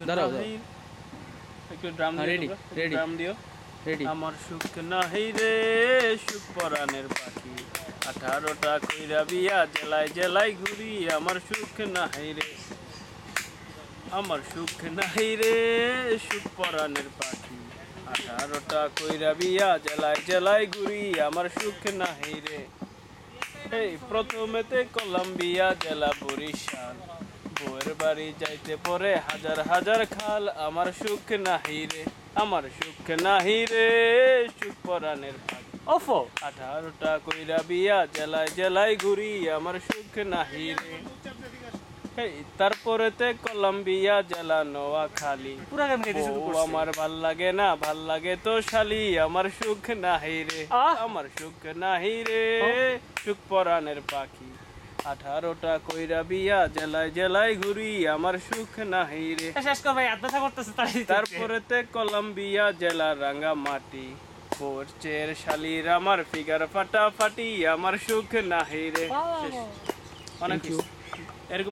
দাঁড়াও একটু drum ready ready drum দিও। রেডি আমার সুখ নাহি রে সুখ পরাণের পাখি, 18টা কইরা বিয়া জেলায় জেলায় ঘুরি। আমার সুখ নাহি রে, আমার সুখ নাহি রে সুখ পরাণের পাখি, 18টা কইরা বিয়া জেলায় জেলায় ঘুরি। আমার সুখ নাহি রে। এই প্রথমেতে কলম্বিয়া জেলা বরিশাল, বউয়ের বাড়ি যাইতে পরে হাজার হাজার খাল। আমার সুখ নাহি রে, আমার সুখ নাহি রে সুখ পরাণের পাখি, ওফো 18টা কইরা বিয়া জেলায় জেলায় ঘুরি। আমার সুখ নাহি রে। এই তারপরেতে কলম্বিয়া জেলা নোয়াখালী, পুরা গান গাইতে শুরু বউ করছে। আমার ভাল লাগে না, ভাল লাগে তো শালি। আমার সুখ নাহি রে, আহ! আমার সুখ নাহি রে সুখ পরাণের পাখি, 18টা কইরা বিয়া জেলায় জেলায় ঘুরি। আমার সুখ নাহি রে। শেষ কর ভাই, আত্মা করতেছে তাড়াতাড়ি। তারপরেতে কলম্বিয়া জেলা রাঙ্গামাটি, বোর চের শালির আমার ফিগার ফাটাফাটি। আমার সুখ নাহি রে। শেষ। অনেক কিছু।